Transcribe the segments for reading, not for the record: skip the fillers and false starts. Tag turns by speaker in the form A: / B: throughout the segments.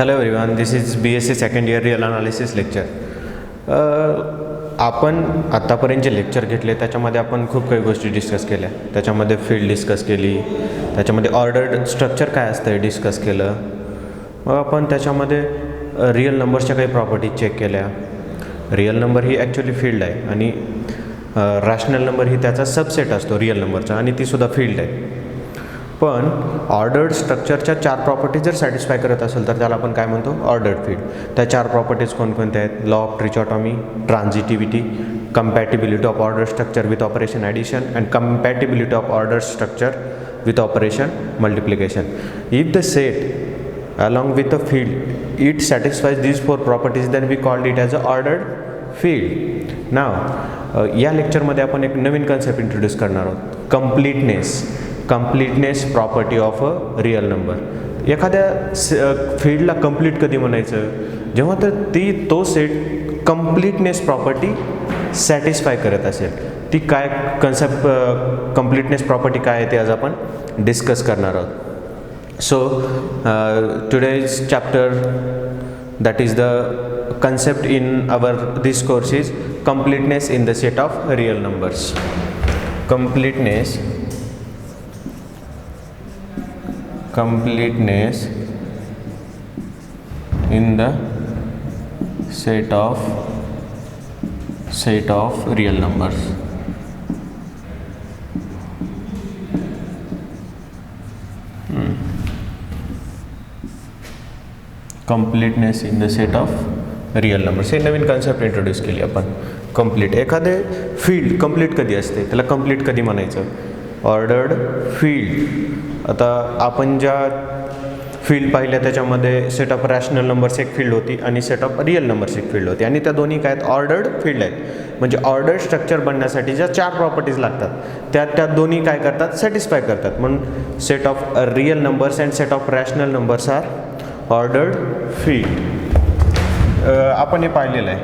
A: Hello everyone, this is BSc second year real analysis lecture. आपण आत्तापर्यंत जे lecture घेतले त्याच्यामध्ये आपण खूप काही गोष्टी डिस्कस केल्या. त्याच्यामध्ये फील्ड डिस्कस केली, त्याच्यामध्ये ऑर्डर्ड स्ट्रक्चर काय असतं हे डिस्कस केलं. मग आपण त्याच्यामध्ये रिअल नंबर्सच्या काही प्रॉपर्टीज चेक केल्या. रिअल नंबर ही ॲक्च्युली फील्ड आहे आणि रॅशनल नंबर ही त्याचा सबसेट असतो रिअल नंबरचा आणि तीसुद्धा फील्ड आहे. पण ऑर्डर्ड स्ट्रक्चरच्या 4 प्रॉपर्टीज जर सॅटिस्फाय करत असेल तर त्याला आपण काय म्हणतो, ऑर्डर्ड फील्ड. त्या 4 प्रॉपर्टीज कोणकोणत्या आहेत? Law of trichotomy, transitivity, compatibility of ordered structure with operation addition, and compatibility of ordered structure with operation multiplication. If the set along with the field it satisfies these 4 properties, then we called it as a ordered field. Now या लेक्चरमध्ये आपण एक नवीन concept introduce करणार आहोत, completeness property of a real number. एखाद्या फील्डला complete कधी म्हणायचं? जेव्हा तर तो सेट कंप्लीटनेस प्रॉपर्टी सॅटिस्फाय करत असेल. ती काय कन्सेप्ट, कंप्लीटनेस प्रॉपर्टी काय आहे ते आज आपण डिस्कस करणार आहोत. So today's chapter that is the concept in our this course is completeness in the set of real numbers. Completeness in the set of real numbers. Completeness in the set of real numbers हे नवीन concept introduce केली आपण. Complete, एखादे field complete कधी असते, त्याला complete कधी म्हणायचं? Ordered field. आता आपण ज्या फील्ड पाहिल्या त्याच्यामध्ये सेट ऑफ रॅशनल नंबर्स एक फील्ड होती आणि सेट ऑफ रिअल नंबर्स एक फील्ड होती आणि त्या दोन्ही काय आहेत? ऑर्डर्ड फील्ड आहेत. म्हणजे ऑर्डर्ड स्ट्रक्चर बनण्यासाठी ज्या 4 प्रॉपर्टीज लागतात त्या दोन्ही काय करतात? सॅटिस्फाय करतात. म्हणून set of real numbers and set of rational numbers are ordered field. आपण हे पाहिलेलं आहे,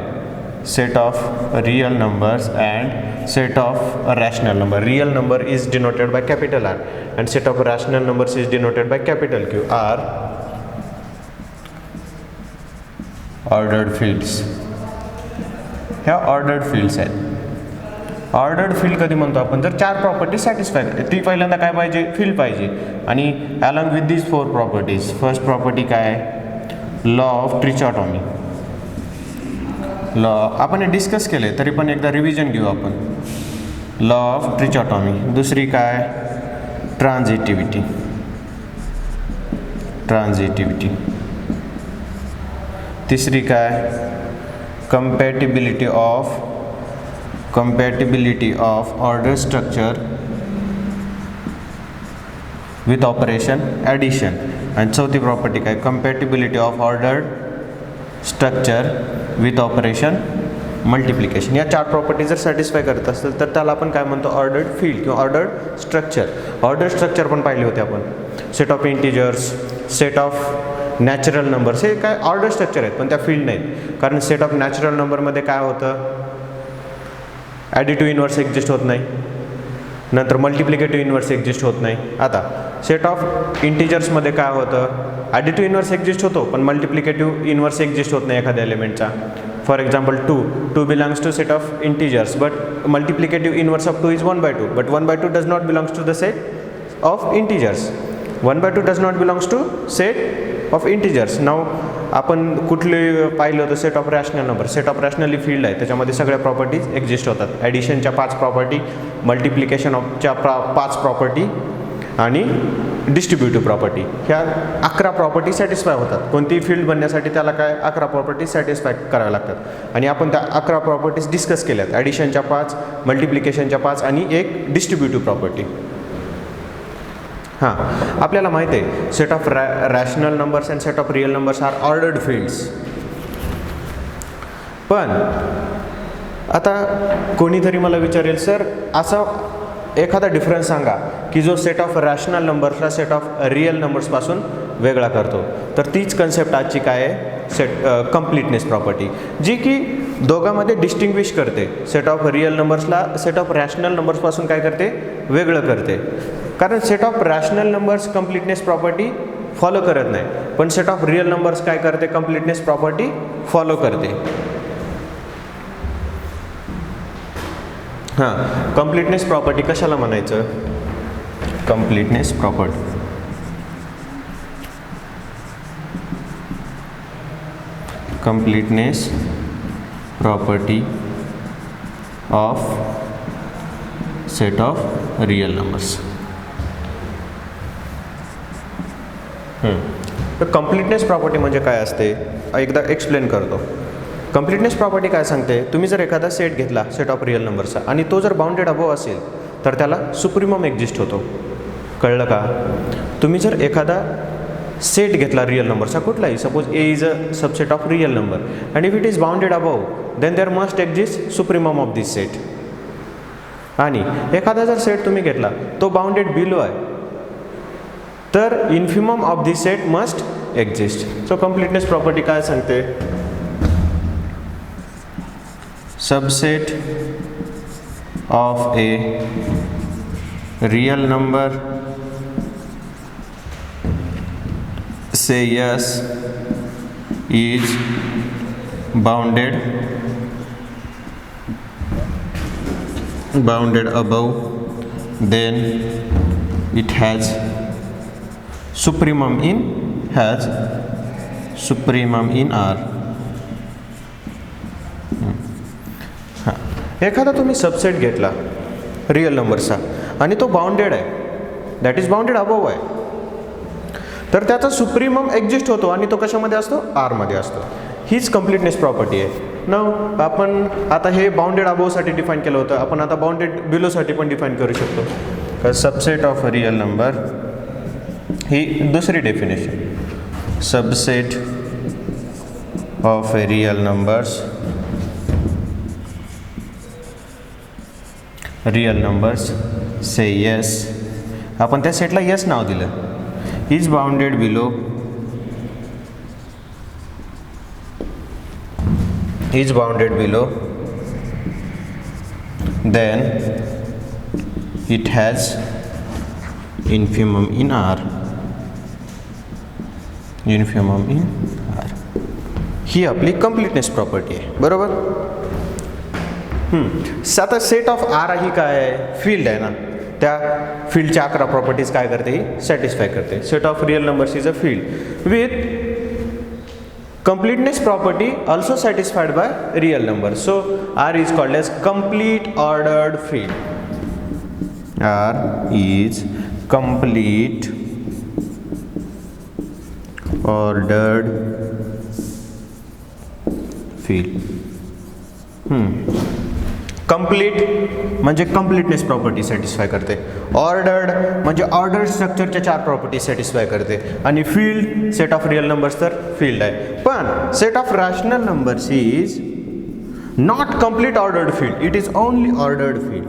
A: set of real numbers and set of rational number. Real number is denoted by capital R and set of rational numbers is denoted by capital Q. Are ordered fields. ह्या ordered fields आहेत. Ordered field कधी म्हणतो आपण? जर 4 property satisfy करते. ती पहिल्यांदा काय पाहिजे? फील्ड पाहिजे. आणि along with these 4 properties, first property काय आहे? Law of ट्रिचॉटॉमी. लॉ आपण हे डिस्कस केले तरी पण एकदा रिव्हिजन घेऊ आपण. Law of trichotomy. दुसरी काय? ट्रान्झिटिव्हिटी. तिसरी काय? compatibility of order structure with operation addition. आणि चौथी प्रॉपर्टी काय? compatibility of ordered structure with operation multiplication. या 4 प्रॉपर्टी जर सॅटिस्फाय करत असेल तर त्याला आपण काय म्हणतो? ऑर्डर्ड फील्ड किंवा ऑर्डर्ड स्ट्रक्चर. ऑर्डर्ड स्ट्रक्चर पण पाहिले होते आपण. Set of integers, set of natural numbers हे काय ऑर्डर स्ट्रक्चर आहेत पण त्या फील्ड नाहीत. कारण सेट ऑफ नॅचरल नंबरमध्ये काय होतं? ॲडिटिव्ह इन्व्हर्स एक्झिस्ट होत नाही, नंतर मल्टिप्लिकेटिव्ह इन्व्हर्स एक्झिस्ट होत नाही. आता सेट ऑफ इंटिजर्समध्ये काय होतं? ॲडिटिव्ह इन्व्हर्स एक्झिस्ट होतो पण मल्टिप्लिकेटिव्ह इन्व्हर्स एक्झिस्ट होत नाही एखाद्या एलिमेंटचा. For example 2 belongs to set of integers but multiplicative inverse of 2 is 1/2 but 1/2 does not belongs to the set of integers. 1/2 does not belongs to set of integers. नाव आपण कुठले पाहिलं होतं? Set of rational number. Set of rationally field आहे, त्याच्यामध्ये सगळ्या properties exist होतात. ॲडिशनच्या 5 प्रॉपर्टी, मल्टिप्लिकेशन ऑफच्या 5 प्रॉपर्टी आणि डिस्ट्रीब्युटिव्ह प्रॉपर्टी, ह्या 11 प्रॉपर्टी सॅटिस्फाय होतात. कोणतीही फील्ड बनण्यासाठी त्याला काय 11 प्रॉपर्टीज सॅटिस्फाय कराव्या लागतात आणि आपण त्या 11 प्रॉपर्टीज डिस्कस केल्यात. ॲडिशनच्या 5, मल्टिप्लिकेशनच्या 5 आणि एक डिस्ट्रीब्युटिव्ह प्रॉपर्टी. हां, आपल्याला माहिती आहे set of rational numbers and set of real numbers are ordered fields. पण आता कोणीतरी मला विचारेल, सर असा एखादा डिफरन्स सांगा की जो सेट ऑफ रॅशनल नंबर्सला सेट ऑफ रिअल नंबर्सपासून वेगळा करतो. तर तीच कन्सेप्ट आजची काय आहे? कंप्लीटनेस प्रॉपर्टी, जी की दोघांमध्ये डिस्टिंग्विश करते. सेट ऑफ रिअल नंबर्सला सेट ऑफ रॅशनल नंबर्सपासून काय करते? वेगळं करते. कारण set of rational numbers completeness property follow करत नाही. पण सेट ऑफ रिअल नंबर्स काय करते, कम्प्लिटनेस प्रॉपर्टी फॉलो करते. हां, कम्प्लिटनेस प्रॉपर्टी कशाला म्हणायचं, कम्प्लिटनेस property. completeness property of set of real numbers. तर कम्प्लिटनेस प्रॉपर्टी म्हणजे काय असते, एकदा एक्सप्लेन करतो. कम्प्लिटनेस प्रॉपर्टी काय सांगते, तुम्ही जर एखादा सेट घेतला सेट ऑफ रिअल नंबरचा आणि तो जर बाउंडेड अबोव असेल तर त्याला सुप्रीमम एक्झिस्ट होतो. कळलं का? तुम्ही जर एखादा सेट घेतला रिअल नंबरचा कुठलाही, suppose A is a subset of real number and if it is bounded above then there must exist supremum of this set. आणि एखादा जर सेट तुम्ही घेतला तो बाउंडेड बिलो आहे तर infimum of this set must exist. So कम्प्लिटनेस property काय सांगते, subset of a real number say yes is bounded above then it has supremum in R. एखादा तुम्ही सबसेट घेतला रिअल नंबरचा आणि तो बाउंडेड आहे, दॅट इज बाउंडेड अबव आहे, तर त्याचा सुप्रीमम एक्झिस्ट होतो आणि तो कशामध्ये असतो, आरमध्ये असतो. हीच कम्प्लिटनेस प्रॉपर्टी आहे. न आपण आता हे बाउंडेड अबोवसाठी डिफाईन केलं होतं, आपण आता बाउंडेड बिलोसाठी पण डिफाईन करू शकतो. Subset of a real number ही दुसरी definition, subset of a real numbers say yes, आपण त्या सेटला येस नाव दिलं, is bounded below then it has infimum in R. ही आपली कम्प्लिटनेस प्रॉपर्टी आहे. बरोबर. आता सेट ऑफ आर ही काय आहे, फील्ड आहे ना, त्या फील्डच्या 11 प्रॉपर्टीज काय करते, ही सॅटिस्फाय करते. Set of real numbers is a field with completeness property also satisfied by real numbers. So R is called as complete ordered field. R is complete ordered field. Complete म्हणजे completeness property satisfy करते, ordered म्हणजे order स्ट्रक्चरच्या 4 property satisfy करते, आणि field set of real numbers तर field आहे. पण set of rational numbers is not complete ordered field, it is only ordered field.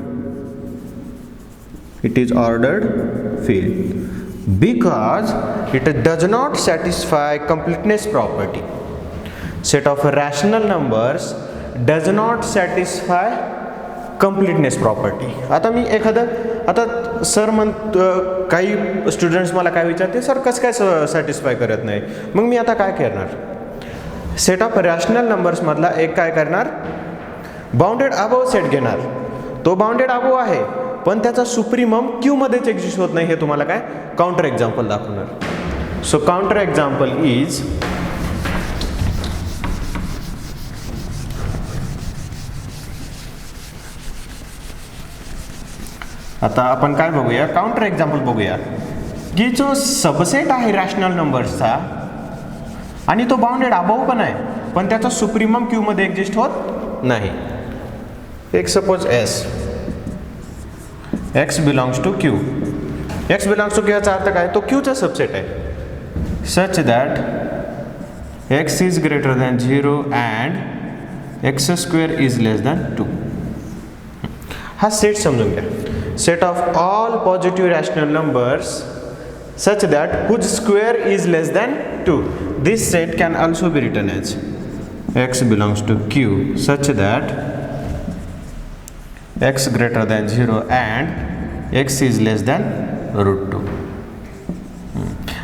A: because it does not satisfy completeness property. Set of rational numbers does not satisfy completeness property. आता मी आता sir काही students मला काय विचारते, sir कसं काय satisfy करत नाही, मग मी आता काय करणार, सेट ऑफ रॅशनल नंबर्स मधला एक काय करणार, बाउंडेड अबोव सेट घेणार. तो बाउंडेड अबोव आहे पण त्याचा सुप्रीमम क्यू मध्येच एक्झिस्ट होत नाही, हे तुम्हाला काय काउंटर एक्झाम्पल दाखवणार. सो काउंटर एक्झाम्पल इज, आता आपण काय बघूया, काउंटर एक्झाम्पल बघूया की जो सबसेट आहे रॅशनल नंबर्सचा आणि तो बाउंडेड अबोव पण आहे पण त्याचा सुप्रीमम क्यू मध्ये एक्झिस्ट होत नाही. एक suppose x belongs to Q. x belongs to Q याचा अर्थ काय, तो क्यूचा सबसेट आहे such that x is greater than 0 and x square is less than 2. हा सेट समजून घ्या, set of all positive rational numbers such that whose square is less than 2. This set can also be written as x belongs to q such that x greater than 0 and x is less than root 2.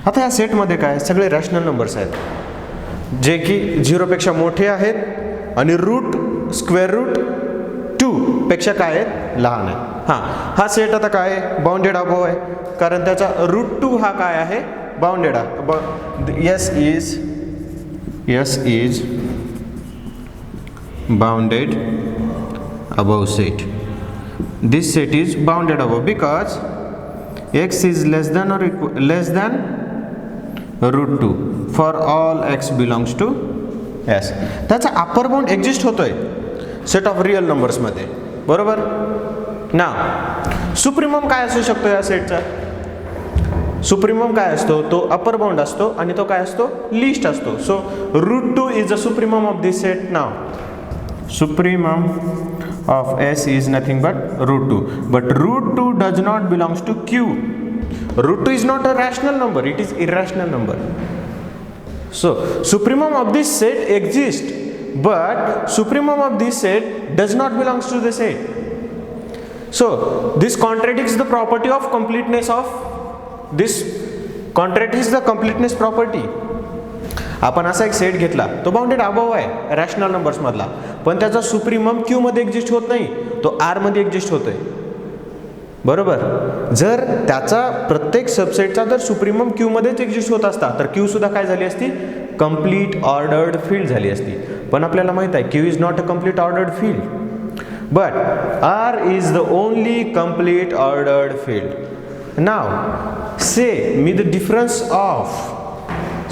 A: आता या सेटमध्ये काय सगळे rational numbers आहेत जे की 0 पेक्षा मोठे आहेत आणि रूट स्क्वेअर रूट 2 पेक्षा काय आहेत लहान आहे. हा सेट आता काय आहे बाउंडेड अबोव आहे कारण त्याचा रूट 2 हा काय आहे बाउंडेड आहे. S is bounded above set. This set is bounded above because x is less than root 2 for all x belongs to S. त्याचा अप्पर बाउंड एक्झिस्ट होतोय सेट ऑफ रिअल नंबर्स मध्ये, बरोबर ना. Supremum काय असू शकतो या सेटचा? सुप्रीमम काय असतो? तो अपर बाउंड असतो आणि तो काय असतो लिस्ट असतो. So root 2 is the supremum of this set. Now supremum of S is nothing but root 2, but root 2 does not belongs to Q. Root 2 is not a rational number, it is irrational number. So supremum of this set exists, but supremum of this set does not belongs to the set. So this contradicts the property of completeness of this, contradicts the completeness property. आपण असा एक set घेतला तो bounded above आहे rational numbers मधला, पण त्याचा supremum Q मध्ये एक्झिस्ट होत नाही, तो आर मध्ये एक्झिस्ट होतोय, बरोबर. जर त्याचा प्रत्येक सबसेटचा जर सुप्रीमम क्यू मध्येच एक्झिस्ट होत असता तर क्यू सुद्धा काय झाली असती कंप्लीट ऑर्डर्ड फील्ड झाली असती. पण आपल्याला माहित आहे Q is not a complete ordered field, but R is the only complete ordered field. Now say me the difference of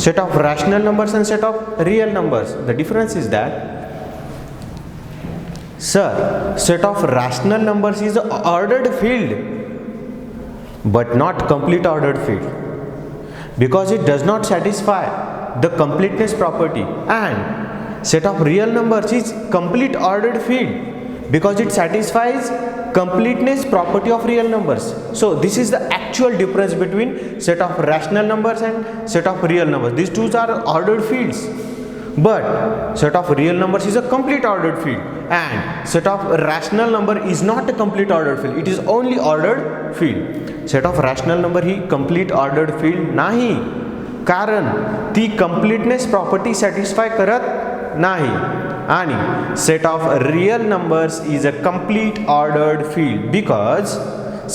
A: set of rational numbers and set of real numbers. The difference is that, sir, set of rational numbers is a ordered field but not complete ordered field because it does not satisfy the completeness property, and set of real numbers is complete ordered field because it satisfies completeness property of real numbers. So this is the actual difference between set of rational numbers and set of real numbers. These two are ordered fields, but set of real numbers is a complete ordered field and set of rational number is not a complete ordered field, it is only ordered field. Set of rational number he complete ordered field नाही कारण ती completeness property satisfy करत नाही, आणि set of real numbers is a complete ordered field because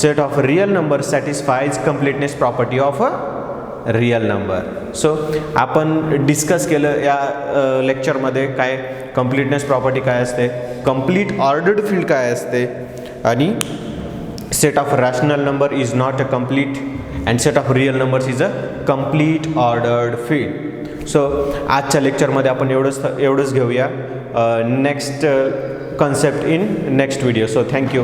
A: set of real numbers satisfies completeness property of a real number. So आपण discuss केलं या लेक्चरमध्ये काय completeness property काय असते, complete ordered field काय असते, आणि set of rational number is not a complete and set of real numbers is a complete ordered field. So आजच्या लेक्चरमध्ये आपण एवढंच घेऊया. Next concept in next video. So thank you.